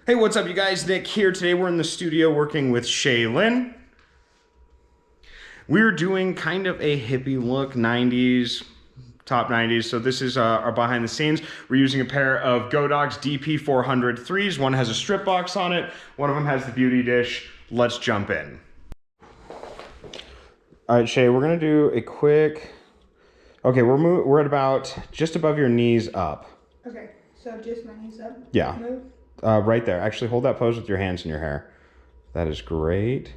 Hey, what's up, you guys? Nick here. Today we're in the studio working with Shaylin. We're doing kind of a hippie look, 90s, top 90s. So this is our behind the scenes. We're using a pair of Godox DP400Iiis. One has a strip box on it. One of them has the beauty dish. Let's jump in. All right, Shay, we're gonna do a quick, okay, we're at about just above your knees up. Okay, so just my knees up? Yeah. Move? Right there. Actually, hold that pose with your hands in your hair. That is great.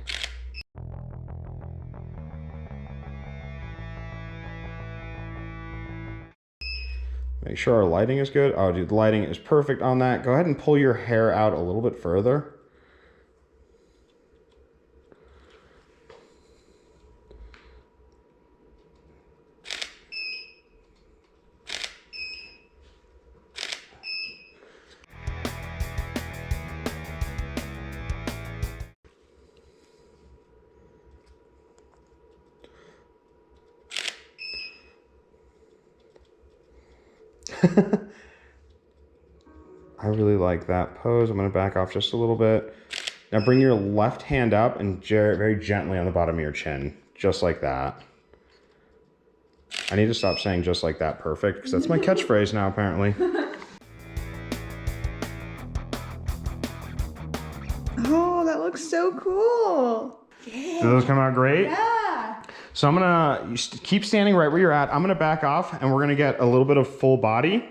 Make sure our lighting is good. Oh, dude, the lighting is perfect on that. Go ahead and pull your hair out a little bit further. I really like that pose. I'm going to back off just a little bit. Now bring your left hand up and very gently on the bottom of your chin. Just like that. I need to stop saying just like that perfect because that's my catchphrase now apparently. Oh, that looks so cool. Yeah. Do those come out great? Yeah. So I'm gonna keep standing right where you're at. I'm gonna back off and we're gonna get a little bit of full body,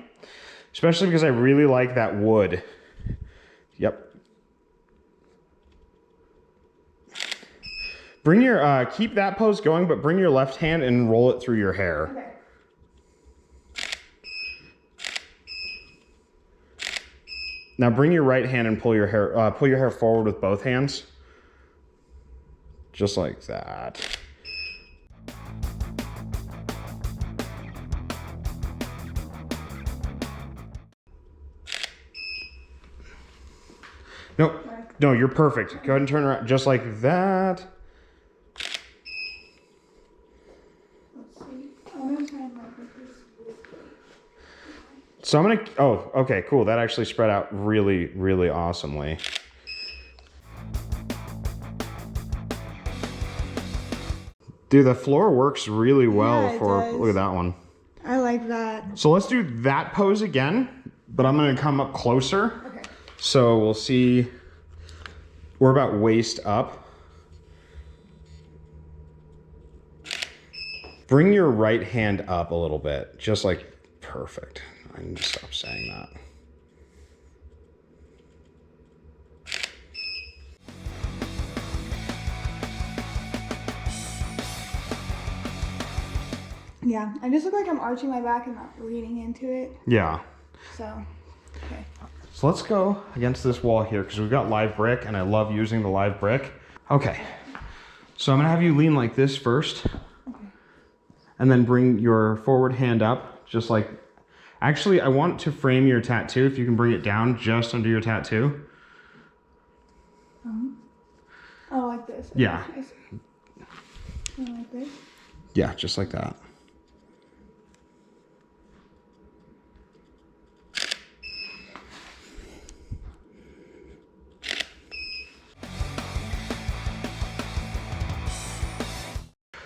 especially because I really like that wood. Yep. Bring your, keep that pose going, but bring your left hand and roll it through your hair. Okay. Now bring your right hand and pull your hair forward with both hands. Just like that. Nope. No, you're perfect. Go ahead and turn around just like that. Let's see. I'm gonna try and like this. So I'm gonna, oh, okay, cool. That actually spread out really, really awesomely. Dude, the floor works really well Yeah, it for, does. look at that one. I like that. So let's do that pose again, but I'm gonna come up closer. Okay. So we'll see, we're about waist up. Bring your right hand up a little bit, just like, perfect. I need to stop saying that. Yeah, I just look like I'm arching my back and not leaning into it. Yeah. So, okay. So let's go against this wall here because we've got live brick and I love using the live brick. Okay. So I'm gonna have you lean like this first. Okay. And then bring your forward hand up, just like, actually I want to frame your tattoo. If you can bring it down just under your tattoo. Oh, like this. Okay. Yeah. I see. Oh, like this? Yeah, just like that.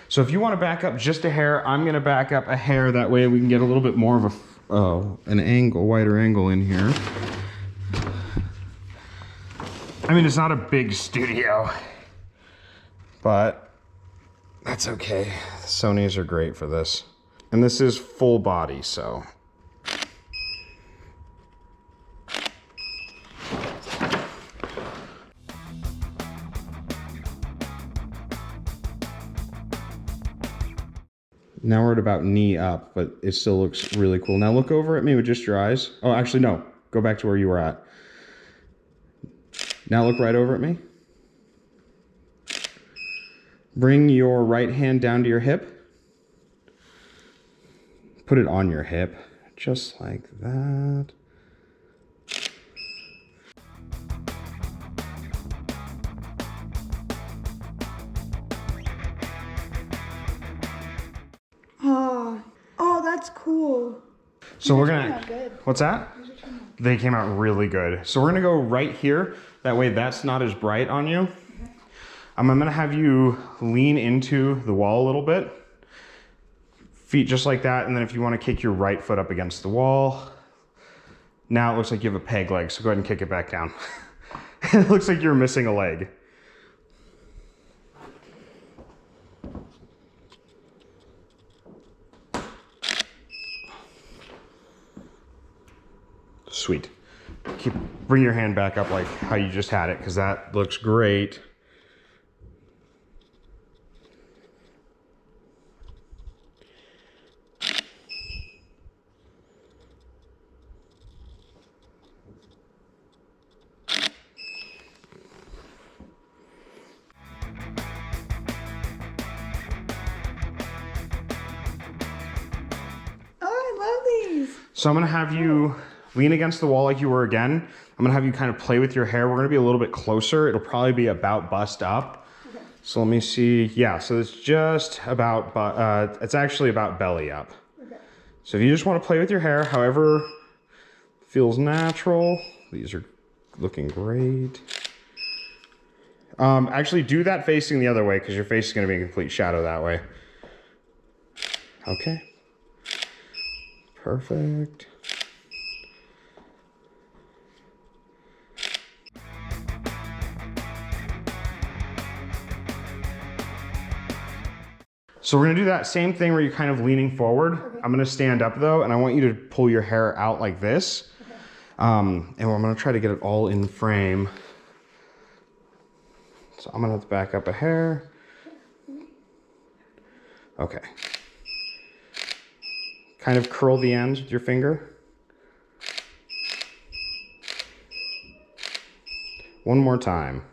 So if you want to back up just a hair, I'm going to back up a hair. That way we can get a little bit more of a, an angle, wider angle in here. I mean, it's not a big studio, but that's okay. The Sonys are great for this. And this is full body, so. Now we're at about knee up, but it still looks really cool. Now look over at me with just your eyes. Oh, actually, no. Go back to where you were at. Now look right over at me. Bring your right hand down to your hip. Put it on your hip, just like that. Oh, that's cool. So we're These are turning gonna, out good. what's that? These are turning out They came out really good. So we're gonna go right here. That way that's not as bright on you. I'm gonna have you lean into the wall a little bit. Feet just like that. And then if you wanna kick your right foot up against the wall. Now it looks like you have a peg leg, so go ahead and kick it back down. It looks like you're missing a leg. Sweet. Bring your hand back up like how you just had it, because that looks great. Oh, I love these. So I'm gonna have you lean against the wall like you were again. I'm gonna have you kind of play with your hair. We're gonna be a little bit closer. It'll probably be about bust up. Okay. So let me see. Yeah, so it's just about, it's actually about belly up. Okay. So if you just wanna play with your hair, however feels natural. These are looking great. Actually do that facing the other way because your face is gonna be in complete shadow that way. Okay. Perfect. So we're gonna do that same thing where you're kind of leaning forward. Okay. I'm gonna stand up though, and I want you to pull your hair out like this. Okay. And I'm gonna try to get it all in frame. So I'm gonna have to back up a hair. Okay. Kind of curl the ends with your finger. One more time.